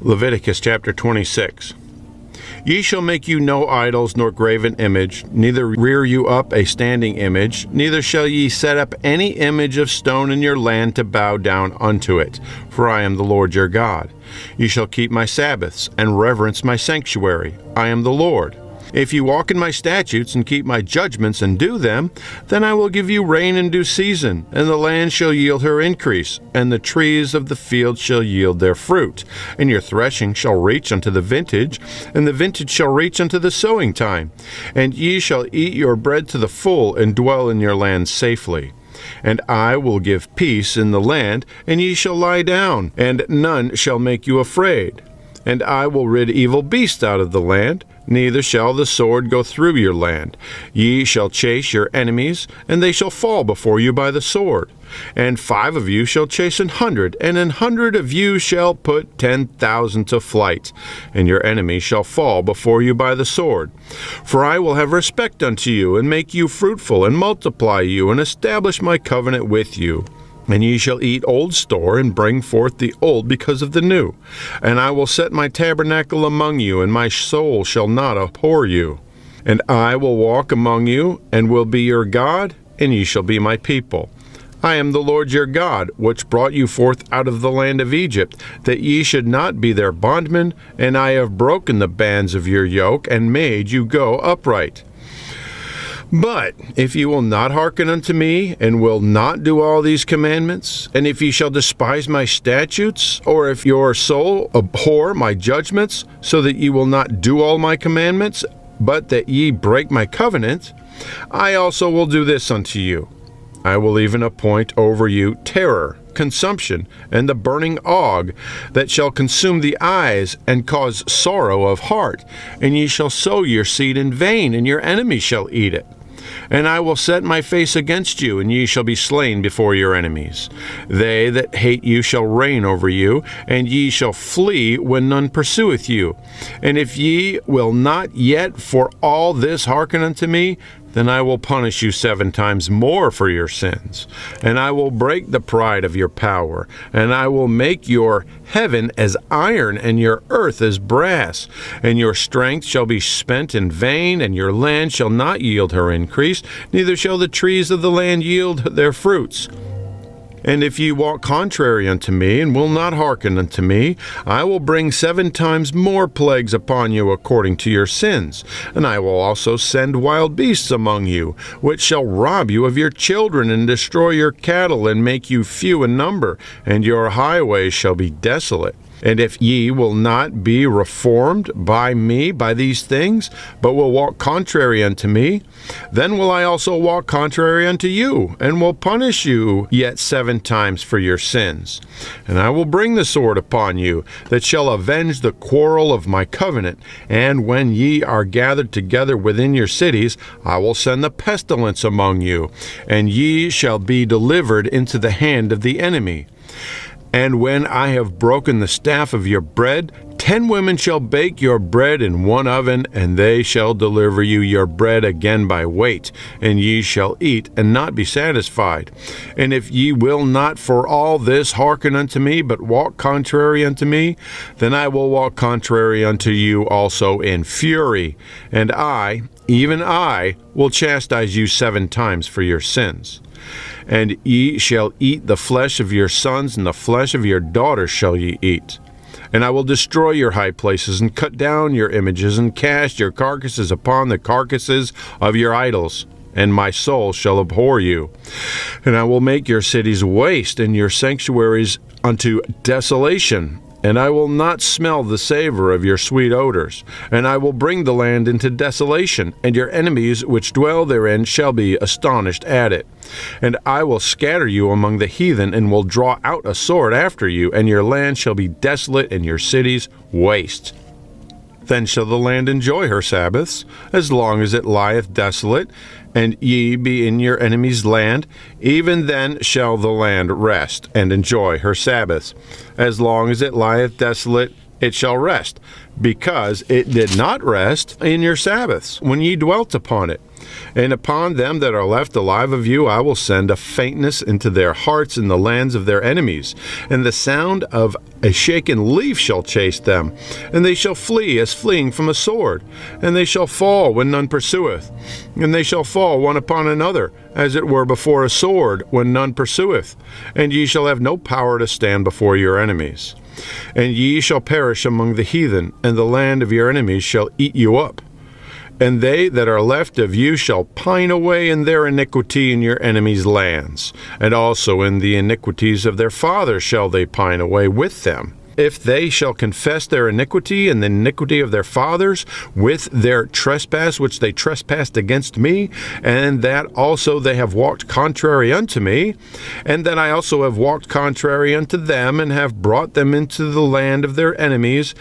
Leviticus chapter 26. Ye shall make you no idols nor graven image, neither rear you up a standing image, neither shall ye set up any image of stone in your land to bow down unto it, for I am the Lord your God. Ye shall keep my sabbaths, and reverence my sanctuary. I am the Lord. If you walk in my statutes and keep my judgments and do them, then I will give you rain in due season, and the land shall yield her increase, and the trees of the field shall yield their fruit. And your threshing shall reach unto the vintage, and the vintage shall reach unto the sowing time. And ye shall eat your bread to the full, and dwell in your land safely. And I will give peace in the land, and ye shall lie down, and none shall make you afraid. And I will rid evil beasts out of the land, neither shall the sword go through your land. Ye shall chase your enemies, and they shall fall before you by the sword. And 5 of you shall chase 100, and 100 of you shall put 10,000 to flight. And your enemy shall fall before you by the sword. For I will have respect unto you, and make you fruitful, and multiply you, and establish my covenant with you. And ye shall eat old store, and bring forth the old because of the new. And I will set my tabernacle among you, and my soul shall not abhor you. And I will walk among you, and will be your God, and ye shall be my people. I am the Lord your God, which brought you forth out of the land of Egypt, that ye should not be their bondmen, and I have broken the bands of your yoke, and made you go upright. But if ye will not hearken unto me, and will not do all these commandments, and if ye shall despise my statutes, or if your soul abhor my judgments, so that ye will not do all my commandments, but that ye break my covenant, I also will do this unto you. I will even appoint over you terror, consumption, and the burning ague, that shall consume the eyes, and cause sorrow of heart. And ye shall sow your seed in vain, and your enemy shall eat it. And I will set my face against you, and ye shall be slain before your enemies. They that hate you shall reign over you, and ye shall flee when none pursueth you. And if ye will not yet for all this hearken unto me, then I will punish you 7 times more for your sins. And I will break the pride of your power, and I will make your heaven as iron, and your earth as brass. And your strength shall be spent in vain, and your land shall not yield her increase, neither shall the trees of the land yield their fruits. And if ye walk contrary unto me, and will not hearken unto me, I will bring 7 times more plagues upon you according to your sins. And I will also send wild beasts among you, which shall rob you of your children, and destroy your cattle, and make you few in number, and your highways shall be desolate. And if ye will not be reformed by me by these things, but will walk contrary unto me, then will I also walk contrary unto you, and will punish you yet 7 times for your sins. And I will bring the sword upon you, that shall avenge the quarrel of my covenant. And when ye are gathered together within your cities, I will send the pestilence among you, and ye shall be delivered into the hand of the enemy. And when I have broken the staff of your bread, 10 women shall bake your bread in one oven, and they shall deliver you your bread again by weight, and ye shall eat and not be satisfied. And if ye will not for all this hearken unto me, but walk contrary unto me, then I will walk contrary unto you also in fury, and I, even I, will chastise you 7 times for your sins. And ye shall eat the flesh of your sons, and the flesh of your daughters shall ye eat. And I will destroy your high places, and cut down your images, and cast your carcasses upon the carcasses of your idols. And my soul shall abhor you. And I will make your cities waste, and your sanctuaries unto desolation. And I will not smell the savor of your sweet odors. And I will bring the land into desolation, and your enemies which dwell therein shall be astonished at it. And I will scatter you among the heathen, and will draw out a sword after you, and your land shall be desolate, and your cities waste. Then shall the land enjoy her sabbaths, as long as it lieth desolate, and ye be in your enemy's land. Even then shall the land rest, and enjoy her sabbaths, as long as it lieth desolate, it shall rest, because it did not rest in your Sabbaths, when ye dwelt upon it. And upon them that are left alive of you I will send a faintness into their hearts in the lands of their enemies, and the sound of a shaken leaf shall chase them, and they shall flee as fleeing from a sword, and they shall fall when none pursueth, and they shall fall one upon another, as it were before a sword, when none pursueth, and ye shall have no power to stand before your enemies. And ye shall perish among the heathen, and the land of your enemies shall eat you up. And they that are left of you shall pine away in their iniquity in your enemies' lands, and also in the iniquities of their fathers shall they pine away with them. If they shall confess their iniquity and the iniquity of their fathers with their trespass which they trespassed against me, and that also they have walked contrary unto me, and that I also have walked contrary unto them, and have brought them into the land of their enemies,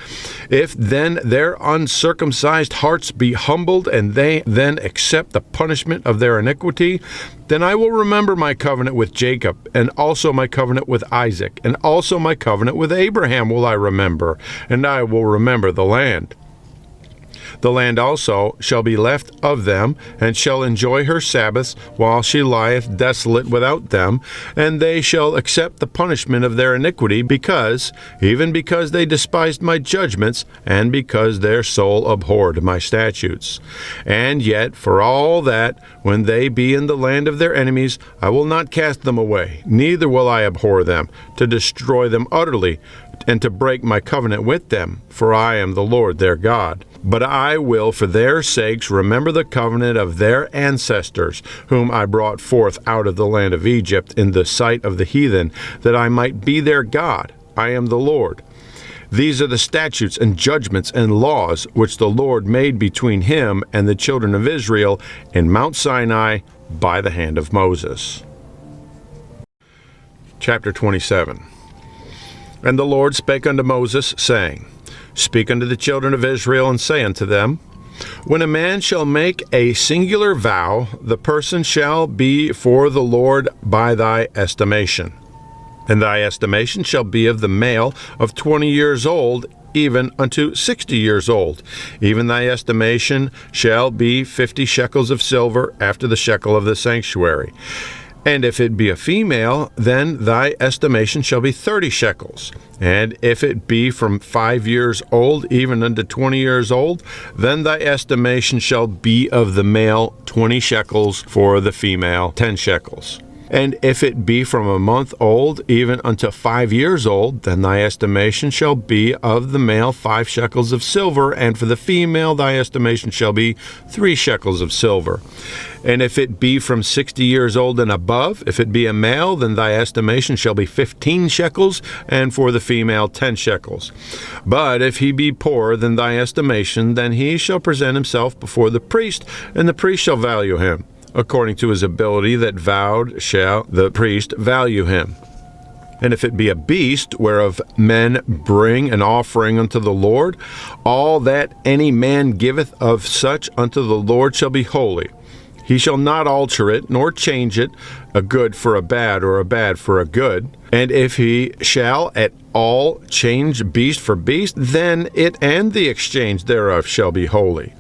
if then their uncircumcised hearts be humbled, and they then accept the punishment of their iniquity, then I will remember my covenant with Jacob, and also my covenant with Isaac, and also my covenant with Abraham will I remember, and I will remember the land. The land also shall be left of them, and shall enjoy her Sabbaths, while she lieth desolate without them, and they shall accept the punishment of their iniquity, even because they despised my judgments, and because their soul abhorred my statutes. And yet, for all that, when they be in the land of their enemies, I will not cast them away, neither will I abhor them, to destroy them utterly, and to break my covenant with them, for I am the Lord their God. But I will for their sakes remember the covenant of their ancestors, whom I brought forth out of the land of Egypt in the sight of the heathen, that I might be their God. I am the Lord. These are the statutes and judgments and laws which the Lord made between him and the children of Israel in Mount Sinai by the hand of Moses. Chapter 27. And the Lord spake unto Moses, saying, Speak unto the children of Israel, and say unto them, When a man shall make a singular vow, the person shall be for the Lord by thy estimation. And thy estimation shall be of the male of 20 years old, even unto 60 years old. Even thy estimation shall be 50 shekels of silver, after the shekel of the sanctuary. And if it be a female, then thy estimation shall be 30 shekels. And if it be from 5 years old, even unto 20 years old, then thy estimation shall be of the male 20 shekels, for the female 10 shekels. And if it be from a month old, even unto 5 years old, then thy estimation shall be of the male 5 shekels of silver, and for the female thy estimation shall be 3 shekels of silver. And if it be from 60 years old and above, if it be a male, then thy estimation shall be 15 shekels, and for the female 10 shekels. But if he be poorer than thy estimation, then he shall present himself before the priest, and the priest shall value him. According to his ability that vowed shall the priest value him. And if it be a beast, whereof men bring an offering unto the Lord, all that any man giveth of such unto the Lord shall be holy. He shall not alter it, nor change it, a good for a bad, or a bad for a good. And if he shall at all change beast for beast, then it and the exchange thereof shall be holy.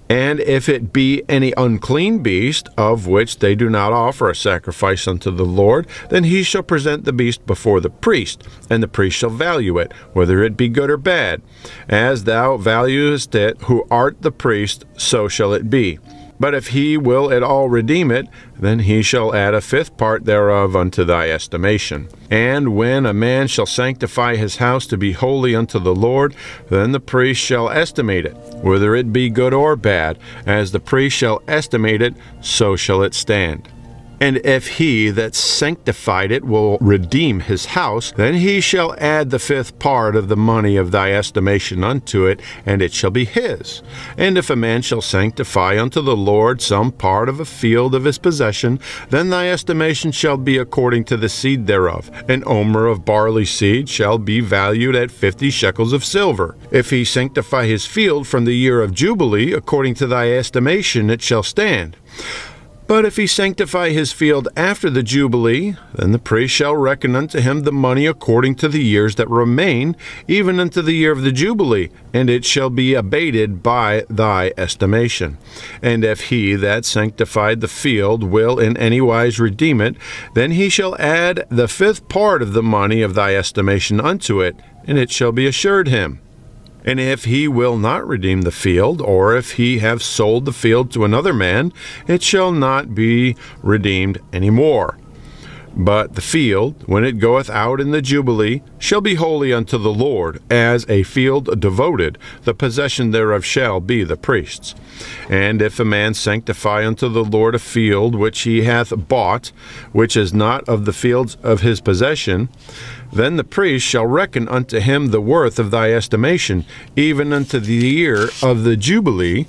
And if it be any unclean beast, of which they do not offer a sacrifice unto the Lord, then he shall present the beast before the priest, and the priest shall value it, whether it be good or bad. As thou valuest it, who art the priest, so shall it be. But if he will at all redeem it, then he shall add a 5th part thereof unto thy estimation. And when a man shall sanctify his house to be holy unto the Lord, then the priest shall estimate it, whether it be good or bad. As the priest shall estimate it, so shall it stand. And if he that sanctified it will redeem his house, then he shall add the 5th part of the money of thy estimation unto it, and it shall be his. And if a man shall sanctify unto the Lord some part of a field of his possession, then thy estimation shall be according to the seed thereof. An omer of barley seed shall be valued at 50 shekels of silver. If he sanctify his field from the year of Jubilee, according to thy estimation it shall stand. But if he sanctify his field after the Jubilee, then the priest shall reckon unto him the money according to the years that remain, even unto the year of the Jubilee, and it shall be abated by thy estimation. And if he that sanctified the field will in any wise redeem it, then he shall add the fifth part of the money of thy estimation unto it, and it shall be assured him. And if he will not redeem the field, or if he have sold the field to another man, it shall not be redeemed any more. But the field, when it goeth out in the Jubilee, shall be holy unto the Lord, as a field devoted. The possession thereof shall be the priest's. And if a man sanctify unto the Lord a field which he hath bought, which is not of the fields of his possession, then the priest shall reckon unto him the worth of thy estimation, even unto the year of the Jubilee,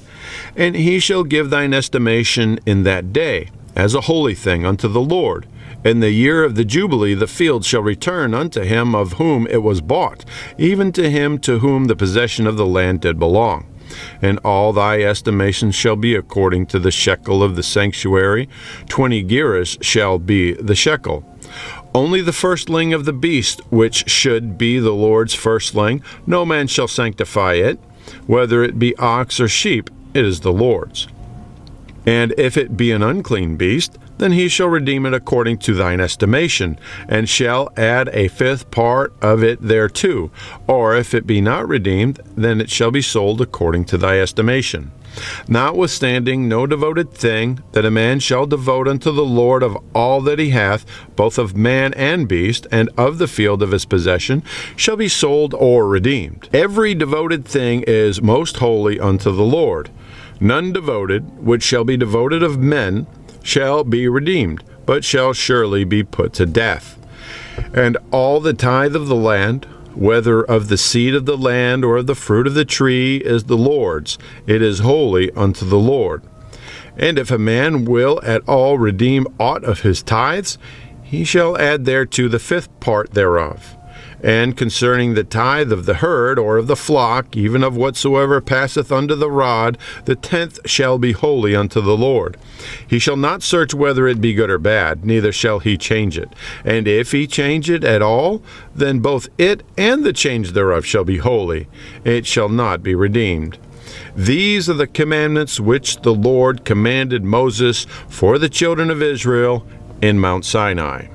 and he shall give thine estimation in that day, as a holy thing unto the Lord. In the year of the Jubilee the field shall return unto him of whom it was bought, even to him to whom the possession of the land did belong. And all thy estimations shall be according to the shekel of the sanctuary. 20 gerahs shall be the shekel. Only the firstling of the beast, which should be the Lord's firstling, no man shall sanctify it, whether it be ox or sheep, it is the Lord's. And if it be an unclean beast, then he shall redeem it according to thine estimation, and shall add a fifth part of it thereto. Or if it be not redeemed, then it shall be sold according to thy estimation. Notwithstanding, no devoted thing that a man shall devote unto the Lord of all that he hath, both of man and beast, and of the field of his possession, shall be sold or redeemed. Every devoted thing is most holy unto the Lord. None devoted, which shall be devoted of men, shall be redeemed, but shall surely be put to death. And all the tithe of the land, whether of the seed of the land or of the fruit of the tree, is the Lord's. It is holy unto the Lord. And if a man will at all redeem aught of his tithes, he shall add thereto the fifth part thereof. And concerning the tithe of the herd or of the flock, even of whatsoever passeth under the rod, the 10th shall be holy unto the Lord. He shall not search whether it be good or bad, neither shall he change it. And if he change it at all, then both it and the change thereof shall be holy. It shall not be redeemed. These are the commandments which the Lord commanded Moses for the children of Israel in Mount Sinai.